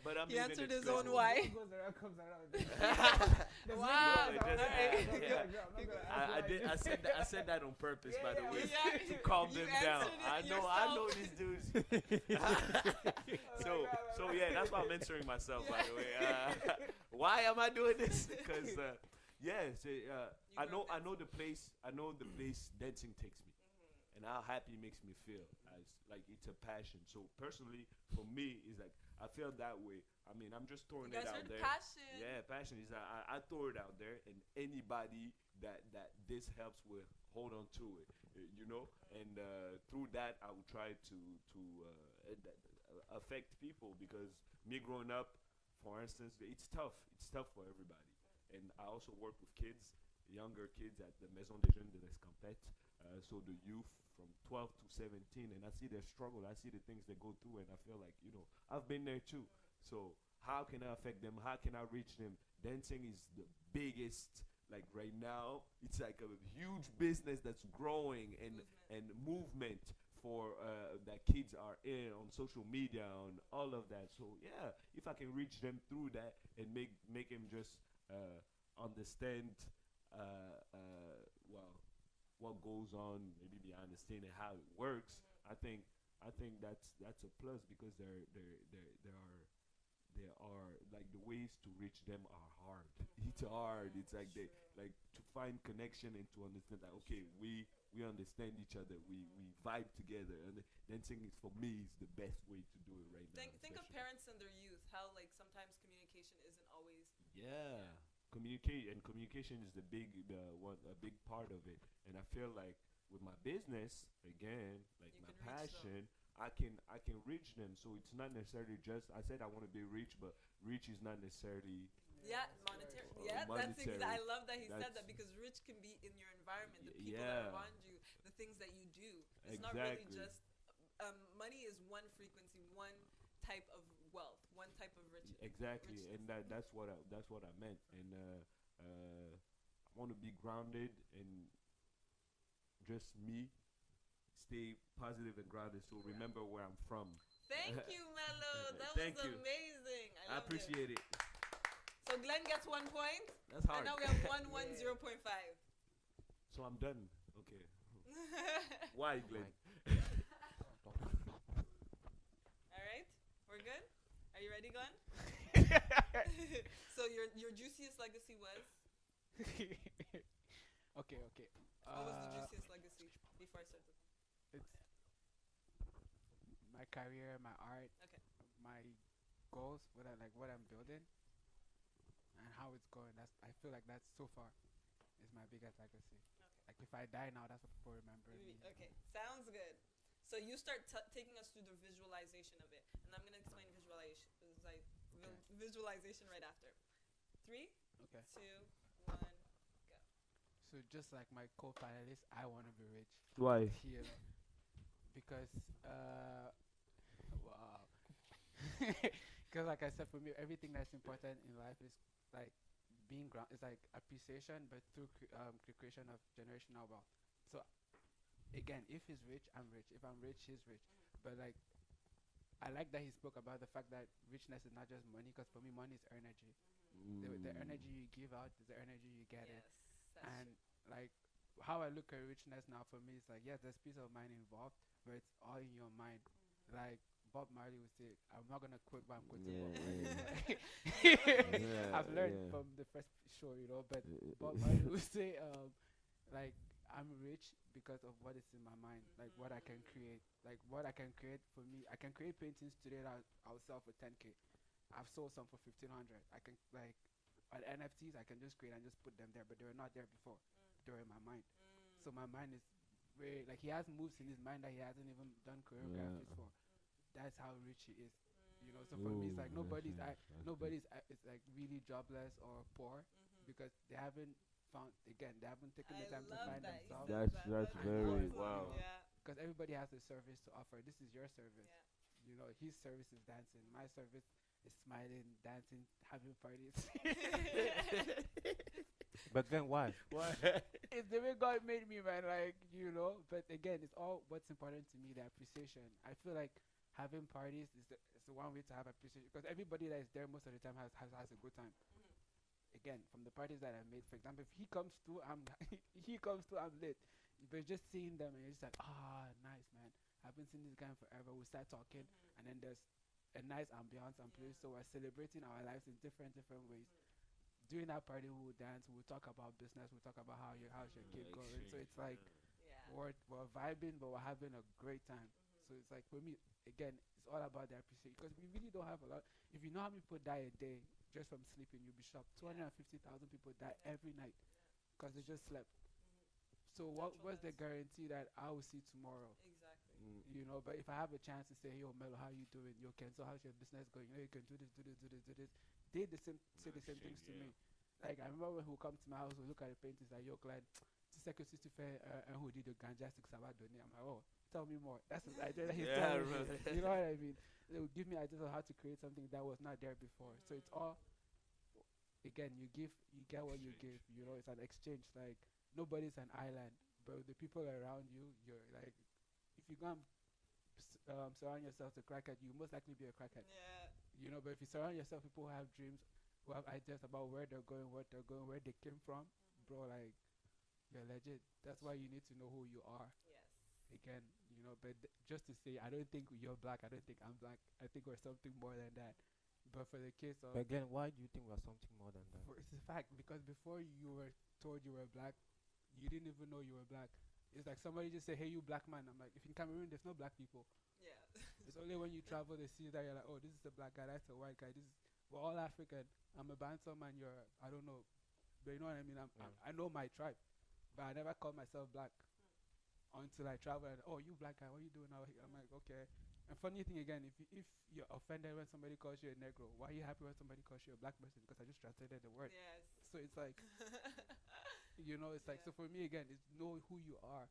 [SPEAKER 2] But I'm
[SPEAKER 1] He
[SPEAKER 2] even
[SPEAKER 1] answered his
[SPEAKER 2] explaining-
[SPEAKER 1] own why.
[SPEAKER 4] What goes around comes around.
[SPEAKER 1] Wow.
[SPEAKER 2] No, it just-
[SPEAKER 1] Alright.
[SPEAKER 2] I did. I said that. I said that on purpose, by the way,
[SPEAKER 1] Yeah.
[SPEAKER 2] to calm
[SPEAKER 1] You
[SPEAKER 2] them down.
[SPEAKER 1] answered it
[SPEAKER 2] I know. I know these dudes. So yeah, that's why I'm answering myself. By the way, why am I doing this? Because I know the place. I know the place dancing takes me, and how happy it makes me feel. As like it's a passion. So personally, for me, it's like I feel that way. I mean, I'm just throwing
[SPEAKER 1] You
[SPEAKER 2] it
[SPEAKER 1] guys
[SPEAKER 2] out
[SPEAKER 1] heard
[SPEAKER 2] there.
[SPEAKER 1] passion.
[SPEAKER 2] Yeah, passion is I throw it out there, and anybody that this helps with, hold on to it, you know. And through that, I will try to affect people, because me growing up, for instance, it's tough. It's tough for everybody. And I also work with kids, younger kids at the Maison des Jeunes de l'Escampette. So the youth from 12 to 17, and I see their struggle. I see the things they go through, and I feel like, I've been there too. So how can I affect them? How can I reach them? Dancing is the biggest. Like right now, it's like a huge business that's growing, and movement for that kids are in on social media, on all of that. So yeah, if I can reach them through that and make them just understand, well, what goes on, maybe be understanding how it works. I think that's a plus, because there are like the ways to reach them are hard. It's hard. It's like they like to find connection and to understand that, okay, we understand each other. We vibe together, and dancing is, for me, is the best way to do it right now.
[SPEAKER 1] Think of
[SPEAKER 2] especially.
[SPEAKER 1] parents and their youth. How like sometimes communication isn't always.
[SPEAKER 2] Yeah. Communication is the big part of it, and I feel like with my business, again, like
[SPEAKER 1] You
[SPEAKER 2] my
[SPEAKER 1] can reach them.
[SPEAKER 2] passion, I can reach them. So it's not necessarily just, I said I want to be rich, but rich is not necessarily
[SPEAKER 1] Yeah, monetary.
[SPEAKER 2] Or
[SPEAKER 1] Yeah,
[SPEAKER 2] monetary.
[SPEAKER 1] I love that he said that,
[SPEAKER 2] That's-
[SPEAKER 1] because rich can be in your environment, the people
[SPEAKER 2] Yeah.
[SPEAKER 1] that are around you, the things that you do. It's not really
[SPEAKER 2] Exactly.
[SPEAKER 1] just money is one frequency, one type of wealth, one type of riches.
[SPEAKER 2] exactly,
[SPEAKER 1] richness.
[SPEAKER 2] and that's what I meant. And I want to be grounded and just me, stay positive and grounded. So remember where I'm from.
[SPEAKER 1] Thank you, Mello. That
[SPEAKER 2] Thank
[SPEAKER 1] was
[SPEAKER 2] you.
[SPEAKER 1] amazing.
[SPEAKER 2] I
[SPEAKER 1] loved it.
[SPEAKER 2] appreciate it.
[SPEAKER 1] So Glenn gets 1 point,
[SPEAKER 2] That's
[SPEAKER 1] and
[SPEAKER 2] hard.
[SPEAKER 1] now we have 110.5.
[SPEAKER 2] So I'm done. Okay. Why, Glenn?
[SPEAKER 1] All right, we're good. Are you ready, Glenn? So your juiciest legacy was?
[SPEAKER 4] Okay.
[SPEAKER 1] What was the juiciest legacy before I started?
[SPEAKER 4] It's my career, my art,
[SPEAKER 1] Okay.
[SPEAKER 4] my goals, what I'm building, and how it's going. I feel like that's so far is my biggest legacy.
[SPEAKER 1] Okay.
[SPEAKER 4] Like if I die now, that's what people remember me.
[SPEAKER 1] Okay, sounds good. So you start taking us through the visualization of it, and I'm gonna explain visualization right after. 3,
[SPEAKER 4] Okay.
[SPEAKER 1] 2, 1.
[SPEAKER 4] So just like my co-finalist, I want to be rich.
[SPEAKER 2] Why?
[SPEAKER 4] Here, because wow. Because like I said, for me, everything that's important in life is like being ground. It's like appreciation, but through creation of generational wealth. So again, if he's rich, I'm rich. If I'm rich, he's rich. But like, I like that he spoke about the fact that richness is not just money. Because for me, money is energy. The energy you give out is the energy you get in.
[SPEAKER 1] Yes, that's
[SPEAKER 4] And like how I look at richness now, for me, it's like, yes, there's peace of mind involved, but it's all in your mind. Like Bob Marley would say, I'm not gonna quote, but I'm quoting Bob Marley. I've learned from the first show, but Bob Marley would say, like, I'm rich because of what is in my mind, like what I can create. Like what I can create, for me, I can create paintings today that I'll sell for 10K. I've sold some for 1,500. I can, like, on NFTs, I can just create and just put them there, but they were not there before. They were in my mind. So my mind is very, like, he has moves in his mind that he hasn't even done choreographies for. That's how rich he is. So for me, it's like nobody's it's like really jobless or poor because they haven't found again. They haven't taken
[SPEAKER 1] I
[SPEAKER 4] the time to
[SPEAKER 1] love
[SPEAKER 4] find
[SPEAKER 1] that. You
[SPEAKER 4] themselves.
[SPEAKER 1] said
[SPEAKER 2] That's
[SPEAKER 1] that.
[SPEAKER 2] very
[SPEAKER 1] awesome.
[SPEAKER 2] wow.
[SPEAKER 1] Yeah.
[SPEAKER 4] Because everybody has a service to offer. This is your service.
[SPEAKER 1] Yeah.
[SPEAKER 4] You know, his service is dancing. My service is smiling, dancing, having parties.
[SPEAKER 5] But then why?
[SPEAKER 4] It's the way God made me, man. Like, you know. But again, it's all what's important to me, the appreciation. I feel like having parties is the one way to have appreciation. Because everybody that is there most of the time has a good time. Again, from the parties that I made, for example, if he comes through, he comes through, I'm lit. But just seeing them and you're just like, nice, man. I haven't seen this guy in forever. We start talking, and then there's a nice ambiance and place. So we're celebrating our lives in different ways. During that party, we will dance. We'll talk about business. We'll talk about how's your kid going. So it's like
[SPEAKER 1] Yeah.
[SPEAKER 4] we're vibing, but we're having a great time. So it's like for me, again, it's all about the appreciation because we really don't have a lot. If you know how many people die a day just from sleeping, you'll be shocked. 250,000 people die every night because they just slept. So what's the guarantee that I will see tomorrow?
[SPEAKER 1] Exactly.
[SPEAKER 4] You know, but if I have a chance to say, yo, Melo, how you doing? Yo, Ken, so how's your business going? You know, you can do this. They say the same things to me. Like, I remember when he would come to my house, we look at the paintings, like, yo, Clyde, c'est que si tu fais un hoodie de ganja, c'est que ça va donner. I'm like, oh, tell me more. That's the idea that he's telling me. You know what I mean? They would give me ideas on how to create something that was not there before. So it's all, again, you get what you give. You know, it's an exchange. Like, nobody's an island, but the people around you, you're like, if you go and surround yourself to crackhead, you most likely be a crackhead.
[SPEAKER 1] Yeah.
[SPEAKER 4] You know, but if you surround yourself people who have dreams, who have ideas about where they're going, what they're going, where they came from, bro, like, you're legit. That's why you need to know who you are.
[SPEAKER 1] Yes.
[SPEAKER 4] Again, you know, but just to say, I don't think you're black. I don't think I'm black. I think we're something more than that. But for the case of,
[SPEAKER 5] But again, why do you think we're something more than that?
[SPEAKER 4] it's a fact because before you were told you were black, you didn't even know you were black. It's like somebody just say, "Hey, you black man." I'm like, if in Cameroon, there's no black people.
[SPEAKER 1] Yeah.
[SPEAKER 4] It's only when you travel they see that you're like, oh, this is a black guy, that's a white guy. We're all African. I'm a Bantam and you're, I don't know, but you know what I mean. I know my tribe, but I never called myself black until I travel. And, oh, you black guy, what are you doing out here? I'm like, okay. And funny thing again, if you're offended when somebody calls you a negro, why are you happy when somebody calls you a black person? Because I just translated the word.
[SPEAKER 1] Yes.
[SPEAKER 4] So it's like, you know, it's like, so for me again, it's know who you are.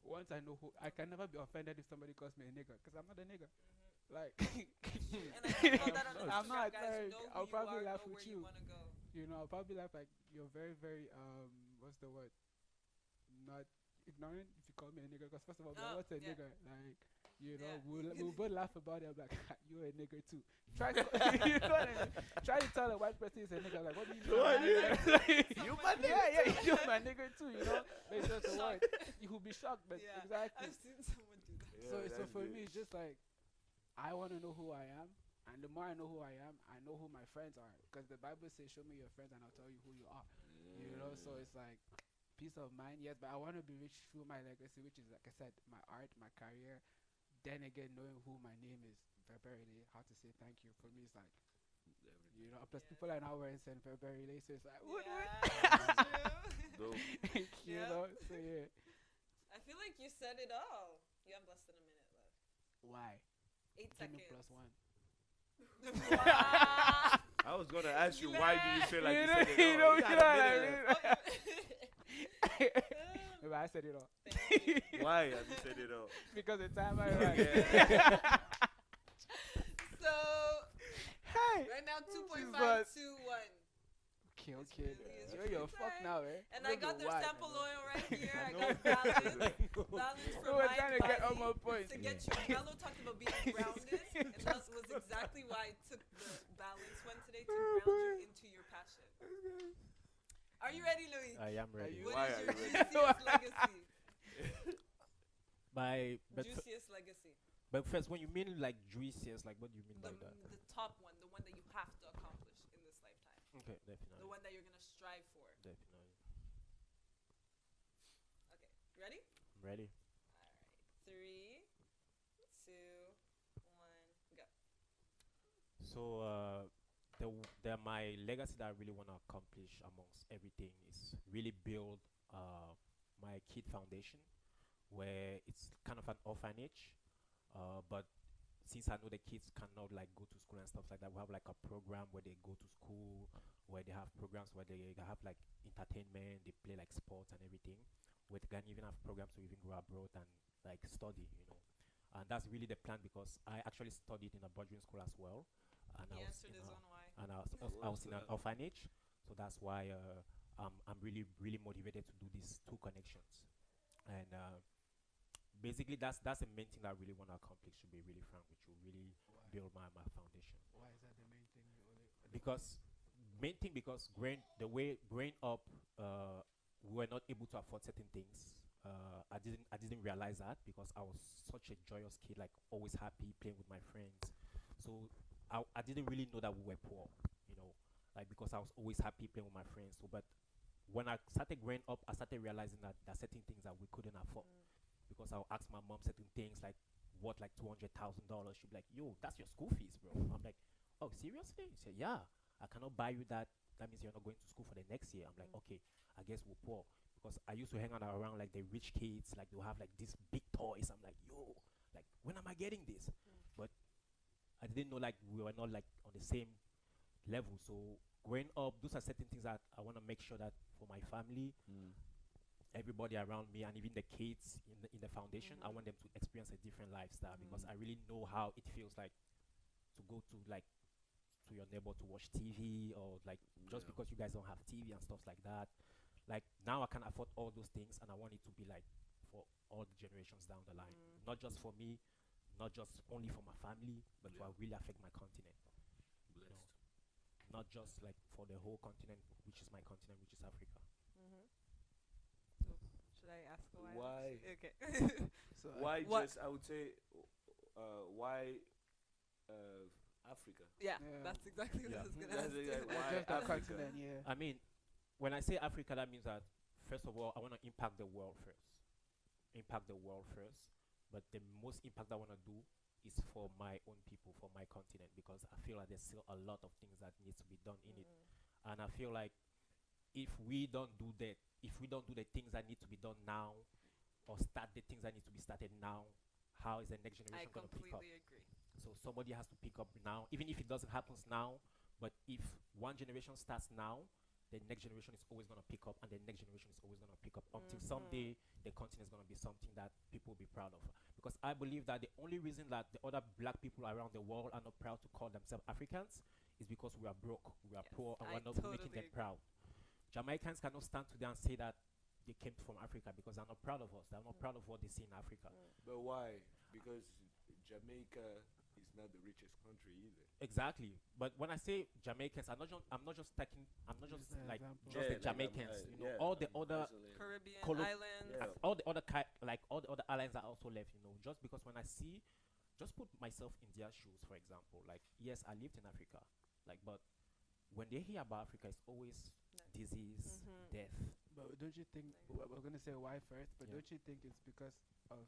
[SPEAKER 4] Once I know who, I can never be offended if somebody calls me a nigger, because I'm not a nigger. Like,
[SPEAKER 1] And I can call that on Instagram,
[SPEAKER 4] I'm not,
[SPEAKER 1] guys.
[SPEAKER 4] like,
[SPEAKER 1] Know who
[SPEAKER 4] I'll
[SPEAKER 1] you
[SPEAKER 4] probably
[SPEAKER 1] are,
[SPEAKER 4] laugh
[SPEAKER 1] know
[SPEAKER 4] with
[SPEAKER 1] where
[SPEAKER 4] you.
[SPEAKER 1] want to go.
[SPEAKER 4] you know, I'll probably laugh like you're very, very, what's the word? Not ignorant if you call me a nigger, because first of all, what's a nigger? Like, you know, we'll both laugh about it. I'm like, you're a nigger too. Try to, you know what I mean? Try to tell a white person he's a nigger. Like, what do you mean?
[SPEAKER 2] You my nigger?
[SPEAKER 4] Yeah, you're my nigger too. You know, but it's just a word. You will be shocked, but exactly.
[SPEAKER 1] I've seen someone do that.
[SPEAKER 4] So for me, it's just like I want to know who I am, and the more I know who I am, I know who my friends are. Because the Bible says, "Show me your friends, and I'll tell you who you are." You know, so it's like peace of mind, yes, but I want to be rich through my legacy, which is, like I said, my art, my career. Then again, knowing who my name is, February, how to say thank you. For me, it's like, you know, plus people are now wearing Saint February, so it's like, you know, so yeah.
[SPEAKER 1] I feel like you said it all. You have less than a minute left.
[SPEAKER 4] Why?
[SPEAKER 1] 8
[SPEAKER 4] Give me
[SPEAKER 1] seconds.
[SPEAKER 4] +1.
[SPEAKER 1] Wow.
[SPEAKER 2] I was gonna ask you, why do you feel like you said it
[SPEAKER 4] you know,
[SPEAKER 2] all?
[SPEAKER 4] you
[SPEAKER 2] got
[SPEAKER 4] know
[SPEAKER 2] a
[SPEAKER 4] what I
[SPEAKER 2] minute
[SPEAKER 4] mean?
[SPEAKER 2] left.
[SPEAKER 4] Maybe I said it all.
[SPEAKER 2] Why have you said it all?
[SPEAKER 4] Because the time I ran.
[SPEAKER 1] So,
[SPEAKER 4] Hey!
[SPEAKER 1] right now,
[SPEAKER 4] This is
[SPEAKER 1] 2.5,
[SPEAKER 4] what-
[SPEAKER 1] 2, 1.
[SPEAKER 4] Okay.
[SPEAKER 1] really is
[SPEAKER 4] You're
[SPEAKER 1] really
[SPEAKER 4] fucked
[SPEAKER 1] fine.
[SPEAKER 4] now, eh?
[SPEAKER 1] And
[SPEAKER 4] Don't
[SPEAKER 1] I got
[SPEAKER 4] know
[SPEAKER 1] their
[SPEAKER 4] why.
[SPEAKER 1] sample oil right here. I
[SPEAKER 2] know.
[SPEAKER 1] got balance. Balance for
[SPEAKER 4] We were
[SPEAKER 1] my
[SPEAKER 4] trying to get on
[SPEAKER 1] body.
[SPEAKER 4] my point.
[SPEAKER 1] To get you, Mello talked about being grounded, and that was exactly why I took the balance one today to ground you into your passion. Are you ready, Louis?
[SPEAKER 5] I am ready.
[SPEAKER 4] you-
[SPEAKER 1] What
[SPEAKER 2] Why
[SPEAKER 1] is
[SPEAKER 2] are
[SPEAKER 1] your
[SPEAKER 2] you ready?
[SPEAKER 1] juiciest legacy? Juiciest legacy.
[SPEAKER 5] But first, when you mean like juiciest, like what do you mean by that?
[SPEAKER 1] The top one, the one that you have to accomplish in this lifetime.
[SPEAKER 5] Okay, definitely.
[SPEAKER 1] The one that you're going to strive for.
[SPEAKER 5] Definitely.
[SPEAKER 1] Okay, ready?
[SPEAKER 5] I'm ready.
[SPEAKER 1] All right. 3, 2, 1, go.
[SPEAKER 5] So, my legacy that I really want to accomplish amongst everything is really build my kid foundation, where it's kind of an orphanage, but since I know the kids cannot like go to school and stuff like that, we have like a program where they go to school, where they have programs where they have like entertainment, they play like sports and everything. Where they can even have programs to even go abroad and like study, you know. And that's really the plan because I actually studied in a boarding school as well, and
[SPEAKER 1] He
[SPEAKER 5] I was
[SPEAKER 1] answered
[SPEAKER 5] in
[SPEAKER 1] his
[SPEAKER 5] a,
[SPEAKER 1] own why.
[SPEAKER 5] and I was in an orphanage, so that's why I'm really motivated to do these two connections, and basically that's the main thing that I really want to accomplish. To be really frank with you, really
[SPEAKER 4] Why?
[SPEAKER 5] build my foundation.
[SPEAKER 4] Why is that the main thing?
[SPEAKER 5] Because main thing because growing up, we were not able to afford certain things. I didn't realize that because I was such a joyous kid, like always happy playing with my friends. So I didn't really know that we were poor, you know, like because I was always happy playing with my friends. So but when I started growing up, I started realizing that there are certain things that we couldn't afford because I'll ask my mom certain things like what like $200,000. She'd be like, "Yo, that's your school fees, bro." I'm like, "Oh, seriously?" She said, "Yeah, I cannot buy you that. That means you're not going to school for the next year." I'm like, "Okay, I guess we're poor." Because I used to hang out around like the rich kids, like they'll have like these big toys. I'm like, "Yo, like when am I getting this?" But I didn't know like we were not like on the same level. So growing up, those are certain things that I want to make sure that for my family, everybody around me, and even the kids in the foundation, I want them to experience a different lifestyle because I really know how it feels like to go to like to your neighbor to watch TV or like just because you guys don't have TV and stuff like that. Like now I can afford all those things and I want it to be like for all the generations down the line. Not just for me, not just only for my family, but to really affect my continent. You know, not just like for the whole continent, which is my continent, which is Africa.
[SPEAKER 1] So should I ask why?
[SPEAKER 2] Why?
[SPEAKER 1] Okay.
[SPEAKER 4] So
[SPEAKER 2] Why
[SPEAKER 1] What-
[SPEAKER 2] just I would say why Africa?
[SPEAKER 1] Yeah,
[SPEAKER 4] Yeah.
[SPEAKER 1] that's exactly what
[SPEAKER 5] Yeah.
[SPEAKER 1] I was gonna
[SPEAKER 2] That's
[SPEAKER 1] ask.
[SPEAKER 2] it, yeah,
[SPEAKER 1] too.
[SPEAKER 2] why
[SPEAKER 4] just the
[SPEAKER 2] Africa?
[SPEAKER 4] continent, yeah.
[SPEAKER 5] I mean, when I say Africa, that means that first of all, I want to impact the world first. Impact the world first. But the most impact I want to do is for my own people, for my continent, because I feel like there's still a lot of things that needs to be done in it. And I feel like if we don't do that, if we don't do the things that need to be done now, or start the things that need to be started now, how is the next
[SPEAKER 1] I
[SPEAKER 5] generation going to pick up?
[SPEAKER 1] completely agree.
[SPEAKER 5] So somebody has to pick up now, even if it doesn't happen now. But if one generation starts now, the next generation is always going to pick up, and the next generation is always going to pick up until someday the continent is going to be something that people will be proud of. Because I believe that the only reason that the other black people around the world are not proud to call themselves Africans is because we are broke, we are
[SPEAKER 1] Yes,
[SPEAKER 5] poor, and
[SPEAKER 1] I
[SPEAKER 5] we're not making
[SPEAKER 1] totally
[SPEAKER 5] them
[SPEAKER 1] agree.
[SPEAKER 5] proud. Jamaicans cannot stand today and say that they came from Africa because they're not proud of us. They're not proud of what they see in Africa.
[SPEAKER 2] But why? Because Jamaica is not the richest country either.
[SPEAKER 5] Exactly. But when I say Jamaicans, I'm not just taking, I'm not
[SPEAKER 4] Use
[SPEAKER 5] just
[SPEAKER 4] the
[SPEAKER 5] like
[SPEAKER 4] example.
[SPEAKER 5] just the
[SPEAKER 2] Yeah, like,
[SPEAKER 5] Jamaicans. You know, all the other
[SPEAKER 1] Caribbean
[SPEAKER 5] Colo-
[SPEAKER 1] islands.
[SPEAKER 2] Yeah.
[SPEAKER 5] all the other like all the other islands are also left. You know, just because when I see, just put myself in their shoes, for example. Like yes, I lived in Africa, like but when they hear about Africa, it's always disease, death.
[SPEAKER 4] But don't you think we're gonna say why first? But
[SPEAKER 5] Yeah.
[SPEAKER 4] don't you think it's because of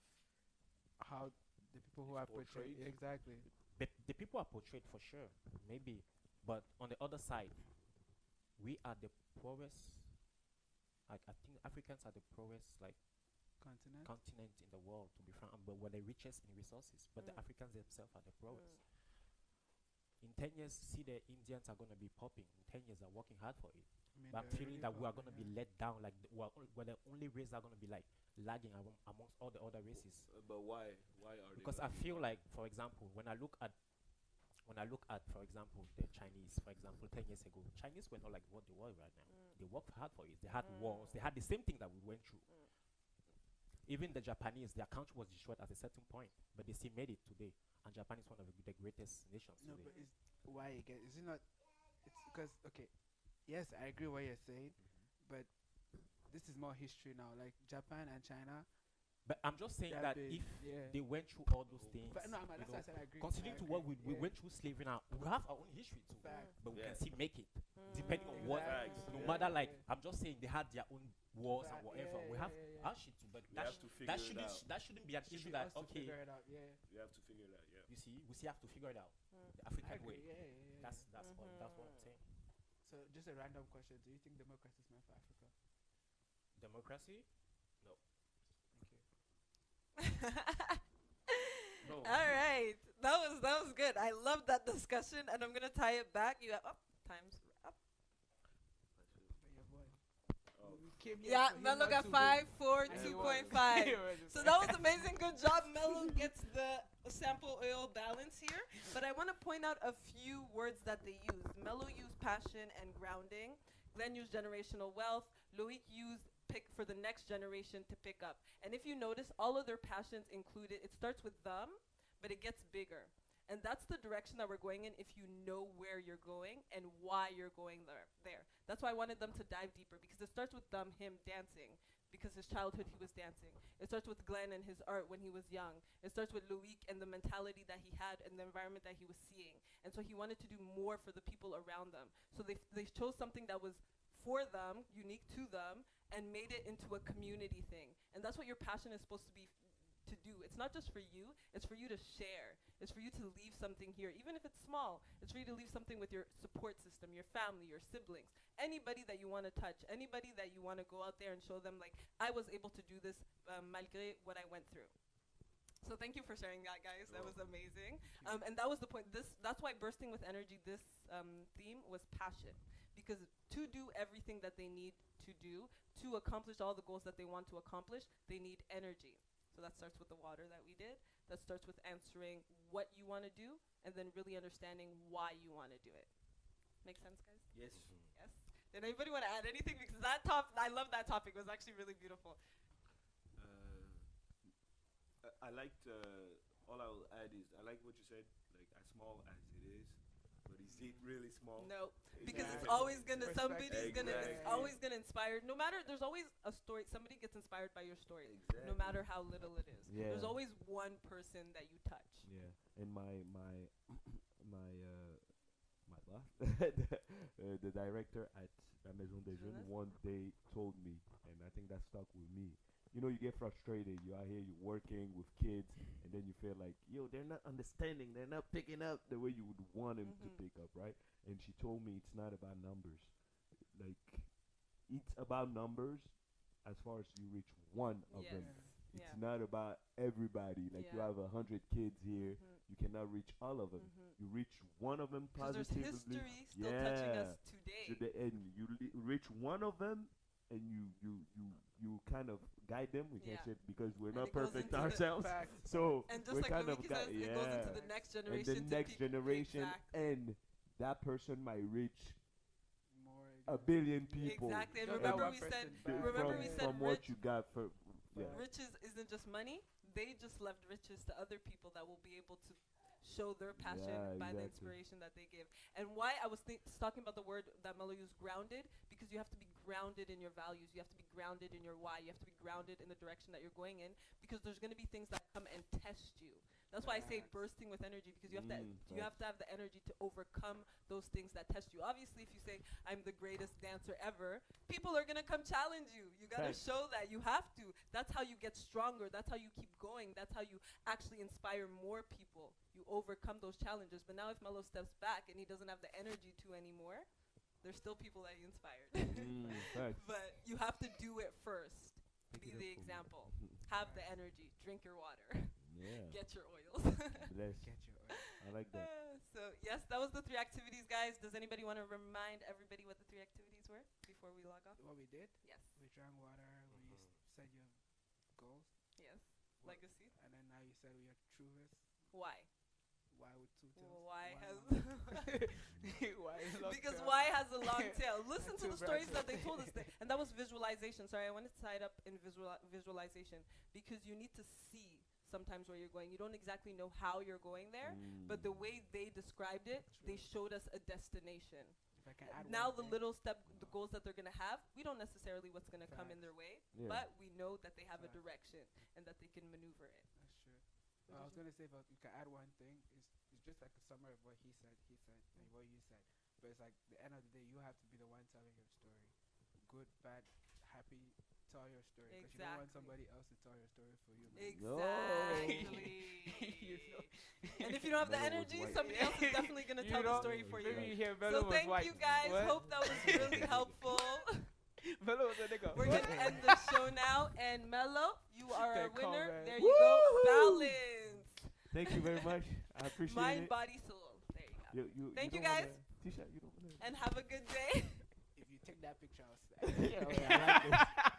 [SPEAKER 4] how the people who
[SPEAKER 2] It's
[SPEAKER 4] are portrayed
[SPEAKER 2] portrayed?
[SPEAKER 4] exactly?
[SPEAKER 5] The people are portrayed for sure, maybe, but on the other side, we are the poorest. Like I think Africans are the poorest like
[SPEAKER 4] Continent.
[SPEAKER 5] continent in the world, to be frank, but we're the richest in resources. But the Africans themselves are the poorest. In 10 years, see the Indians are going to be popping. In 10 years, they're working hard for it.
[SPEAKER 4] I mean,
[SPEAKER 5] But I'm
[SPEAKER 4] they're
[SPEAKER 5] feeling
[SPEAKER 4] really
[SPEAKER 5] that we are
[SPEAKER 4] popping,
[SPEAKER 5] going to be let down. Like we're the only race that are going to be like lagging amongst all the other races.
[SPEAKER 2] But why? Why are they?
[SPEAKER 5] Because I
[SPEAKER 2] gonna be
[SPEAKER 5] feel
[SPEAKER 2] bad?
[SPEAKER 5] like, for example, when I look at, for example, the Chinese, for example, 10 years ago, Chinese were not like what they were right now. They worked hard for it. They had wars. They had the same thing that we went through. Even the Japanese, their country was destroyed at a certain point, but they still made it today. And Japan is one of the greatest nations
[SPEAKER 4] No,
[SPEAKER 5] today.
[SPEAKER 4] but is why again? Is it not? It's because okay. Yes, I agree what you're saying, but this is more history now. Like Japan and China.
[SPEAKER 5] But I'm just saying
[SPEAKER 4] They
[SPEAKER 5] that
[SPEAKER 4] have been-
[SPEAKER 5] if
[SPEAKER 4] yeah.
[SPEAKER 5] they went through all those things,
[SPEAKER 4] But no, man,
[SPEAKER 5] you
[SPEAKER 4] that's
[SPEAKER 5] know,
[SPEAKER 4] why I said I agree.
[SPEAKER 5] considering
[SPEAKER 4] I
[SPEAKER 5] to what
[SPEAKER 4] agree,
[SPEAKER 5] we
[SPEAKER 4] yeah.
[SPEAKER 5] went through slavery now, we have our own history too,
[SPEAKER 4] Fact.
[SPEAKER 5] but we
[SPEAKER 2] Yeah.
[SPEAKER 5] can still make it, depending on what.
[SPEAKER 2] Facts.
[SPEAKER 5] No
[SPEAKER 2] Yeah.
[SPEAKER 5] matter like, I'm just saying they had their own wars and
[SPEAKER 4] Fact,
[SPEAKER 5] whatever.
[SPEAKER 4] yeah,
[SPEAKER 5] We
[SPEAKER 4] yeah,
[SPEAKER 5] have
[SPEAKER 4] yeah, yeah.
[SPEAKER 5] our shit too, but
[SPEAKER 2] We
[SPEAKER 5] that
[SPEAKER 2] have to figure
[SPEAKER 5] that
[SPEAKER 2] it
[SPEAKER 5] shouldn't
[SPEAKER 2] out.
[SPEAKER 5] that shouldn't be an
[SPEAKER 4] Should
[SPEAKER 5] issue
[SPEAKER 4] be
[SPEAKER 5] that
[SPEAKER 4] us to
[SPEAKER 5] okay.
[SPEAKER 4] figure it out. Yeah.
[SPEAKER 2] We have to figure it out. Yeah.
[SPEAKER 5] You see, we still have to figure it out the
[SPEAKER 4] I
[SPEAKER 5] African
[SPEAKER 4] agree.
[SPEAKER 5] way.
[SPEAKER 4] Yeah, yeah, yeah.
[SPEAKER 5] That's what I'm saying.
[SPEAKER 4] So just a random question: do you think democracy is meant for Africa?
[SPEAKER 5] Democracy? No.
[SPEAKER 4] Thank you.
[SPEAKER 2] No.
[SPEAKER 1] All right, that was good. I love that discussion, and I'm gonna tie it back. You have times up.
[SPEAKER 4] Your boy.
[SPEAKER 2] Oh.
[SPEAKER 4] We came here
[SPEAKER 1] Yeah,
[SPEAKER 4] for him
[SPEAKER 1] Mello
[SPEAKER 4] not
[SPEAKER 1] got
[SPEAKER 4] to
[SPEAKER 1] 5,
[SPEAKER 4] win.
[SPEAKER 1] 4,
[SPEAKER 4] And he
[SPEAKER 1] 2.5.
[SPEAKER 4] won.
[SPEAKER 1] So that was amazing. Good job. Mello gets the sample oil balance here. But I want to point out a few words that they used. Mello used passion and grounding. Glenn used generational wealth. Loic used pick for the next generation to pick up. And if you notice, all of their passions included, it starts with them, but it gets bigger. And that's the direction that we're going in if you know where you're going and why you're going there. That's why I wanted them to dive deeper, because it starts with him dancing, because his childhood he was dancing. It starts with Glenn and his art when he was young. It starts with Loic and the mentality that he had and the environment that he was seeing. And so he wanted to do more for the people around them. So they chose something that was for them, unique to them, and made it into a community thing. And that's what your passion is supposed to be to do. It's not just for you, it's for you to share. It's for you to leave something here, even if it's small. It's for you to leave something with your support system, your family, your siblings, anybody that you want to touch, anybody that you want to go out there and show them, like, I was able to do this malgré what I went through. So thank you for sharing that, guys. That was amazing. And that was the point. That's why Bursting with Energy, this theme was passion. Because to do everything that they need to do, to accomplish all the goals that they want to accomplish, they need energy. So that starts with the water that we did. That starts with answering what you want to do, and then really understanding why you want to do it. Make sense, guys?
[SPEAKER 2] Yes.
[SPEAKER 1] Yes. Did anybody want to add anything? Because I love that topic. It was actually really beautiful.
[SPEAKER 2] I liked. All I will add is I like what you said. Like as small as it is, but is it really small?
[SPEAKER 1] No, because it's
[SPEAKER 4] Exactly.
[SPEAKER 1] always gonna somebody's gonna it's
[SPEAKER 2] Exactly.
[SPEAKER 1] always gonna inspire. No matter, there's always a story. Somebody gets inspired by your story,
[SPEAKER 2] Exactly.
[SPEAKER 1] no matter how little it is.
[SPEAKER 6] Yeah.
[SPEAKER 1] There's always one person that you touch.
[SPEAKER 6] Yeah, and my boss, the director at La Maison des Jeunes,
[SPEAKER 1] Jeunesse.
[SPEAKER 6] one day told me, and I think that stuck with me. You know, you get frustrated. You're out here, you're working with kids, and then you feel like, yo, they're not understanding. They're not picking up the way you would want them to pick up, right? And she told me it's not about numbers. Like, it's about numbers as far as you reach one of
[SPEAKER 1] Yes.
[SPEAKER 6] them.
[SPEAKER 1] Yeah.
[SPEAKER 6] It's not about everybody. Like you
[SPEAKER 1] Yeah.
[SPEAKER 6] have 100 kids here, you cannot reach all of them. You reach one of them
[SPEAKER 1] Because there's
[SPEAKER 6] positively.
[SPEAKER 1] history still touching us today.
[SPEAKER 6] To the end, you reach one of them, and you kind of guide them. We can't
[SPEAKER 1] Yeah.
[SPEAKER 6] say it because we're
[SPEAKER 1] And
[SPEAKER 6] not
[SPEAKER 1] it goes
[SPEAKER 6] perfect
[SPEAKER 1] into the
[SPEAKER 6] ourselves.
[SPEAKER 4] Facts.
[SPEAKER 6] So
[SPEAKER 1] And just
[SPEAKER 6] we're
[SPEAKER 1] like
[SPEAKER 6] kind
[SPEAKER 1] Loic
[SPEAKER 6] of
[SPEAKER 1] says, it goes into the
[SPEAKER 6] yeah.
[SPEAKER 1] next
[SPEAKER 6] And
[SPEAKER 1] generation.
[SPEAKER 6] the
[SPEAKER 1] to
[SPEAKER 6] next
[SPEAKER 1] people.
[SPEAKER 6] generation,
[SPEAKER 1] Exactly.
[SPEAKER 6] and that person might reach
[SPEAKER 4] More.
[SPEAKER 6] a billion people.
[SPEAKER 1] Exactly. And
[SPEAKER 4] Show that
[SPEAKER 1] remember
[SPEAKER 4] one
[SPEAKER 1] we
[SPEAKER 4] person
[SPEAKER 1] said,
[SPEAKER 4] back.
[SPEAKER 1] remember
[SPEAKER 6] from,
[SPEAKER 1] we said
[SPEAKER 6] from what
[SPEAKER 1] rich,
[SPEAKER 6] you got for yeah.
[SPEAKER 1] riches isn't just money. They just left riches to other people that will be able to show their passion
[SPEAKER 6] Yeah,
[SPEAKER 1] by the
[SPEAKER 6] exactly.
[SPEAKER 1] inspiration that they give. And why I was talking about the word that Mello used, grounded, because you have to be grounded in your values. You have to be grounded in your why. You have to be grounded in the direction that you're going in, because there's going to be things that come and test you. That's why I say
[SPEAKER 4] Facts.
[SPEAKER 1] bursting with energy, because you have
[SPEAKER 6] Mm,
[SPEAKER 1] you have to have the energy to overcome those things that test you. Obviously, if you say I'm the greatest dancer ever, people are gonna come challenge you. You gotta
[SPEAKER 6] Facts.
[SPEAKER 1] show that. You have to. That's how you get stronger. That's how you keep going. That's how you actually inspire more people. You overcome those challenges. But now, if Mello steps back and he doesn't have the energy to anymore, there's still people that he inspired.
[SPEAKER 6] Facts.
[SPEAKER 1] But you have to do it first.
[SPEAKER 6] Pick
[SPEAKER 1] Be
[SPEAKER 6] it up
[SPEAKER 1] the
[SPEAKER 6] for me.
[SPEAKER 1] example. Have the energy. Drink your water.
[SPEAKER 6] Yeah.
[SPEAKER 1] Get your oils.
[SPEAKER 6] Bless.
[SPEAKER 4] Get your oil.
[SPEAKER 6] I like that.
[SPEAKER 1] So yes, that was the 3 activities, guys. Does anybody want to remind everybody what the 3 activities were before we log off?
[SPEAKER 4] What we did,
[SPEAKER 1] Yes.
[SPEAKER 4] we drank water. We said your goals,
[SPEAKER 1] Yes. Legacy.
[SPEAKER 4] and then now you said we are truest.
[SPEAKER 1] Why?
[SPEAKER 4] Why with two tails?
[SPEAKER 1] Well, why has
[SPEAKER 4] why is long
[SPEAKER 1] because
[SPEAKER 4] tail?
[SPEAKER 1] why has a long tail? Listen
[SPEAKER 4] And
[SPEAKER 1] to
[SPEAKER 4] two
[SPEAKER 1] the stories that
[SPEAKER 4] branches.
[SPEAKER 1] they told us, and that was visualization. Sorry, I wanted to tie it up in visualization, because you need to see sometimes where you're going. You don't exactly know how you're going there, but the way they described it, they showed us a destination.
[SPEAKER 4] If I can add
[SPEAKER 1] Now
[SPEAKER 4] one
[SPEAKER 1] the
[SPEAKER 4] thing,
[SPEAKER 1] little the goals that they're gonna have, we don't necessarily what's gonna come in their way,
[SPEAKER 6] Yeah.
[SPEAKER 1] but we know that they have a
[SPEAKER 4] Facts.
[SPEAKER 1] direction and that they can maneuver it.
[SPEAKER 4] That's true. I was gonna say, but you can add one thing. It's just like a summary of what he said, and what you said. But it's like the end of the day, you have to be the one telling your story. Good, bad, happy. Tell your story, because you don't want
[SPEAKER 1] Exactly.
[SPEAKER 4] somebody else to tell your story for you. man.
[SPEAKER 1] Exactly.
[SPEAKER 4] You know?
[SPEAKER 1] And if you don't have the
[SPEAKER 6] Mello was
[SPEAKER 1] energy,
[SPEAKER 6] white.
[SPEAKER 1] somebody else is definitely gonna
[SPEAKER 4] You
[SPEAKER 1] tell the
[SPEAKER 4] know,
[SPEAKER 1] story for you.
[SPEAKER 4] Maybe you hear
[SPEAKER 1] So
[SPEAKER 4] Mello was
[SPEAKER 1] thank
[SPEAKER 4] white.
[SPEAKER 1] you guys.
[SPEAKER 4] What?
[SPEAKER 1] Hope that was really helpful.
[SPEAKER 4] Mello was a nigga.
[SPEAKER 1] We're gonna end the show now, and Mello, you are our
[SPEAKER 4] Okay, calm,
[SPEAKER 1] winner.
[SPEAKER 4] man.
[SPEAKER 1] There you go. Balance.
[SPEAKER 6] Thank you very much. I appreciate
[SPEAKER 1] Mind,
[SPEAKER 6] it.
[SPEAKER 1] body, soul. There you go. Thank you,
[SPEAKER 6] don't
[SPEAKER 1] guys.
[SPEAKER 6] Tisha, you don't wanna.
[SPEAKER 1] And have a good day.
[SPEAKER 4] If you take that picture, I'll
[SPEAKER 6] Yeah, I like this.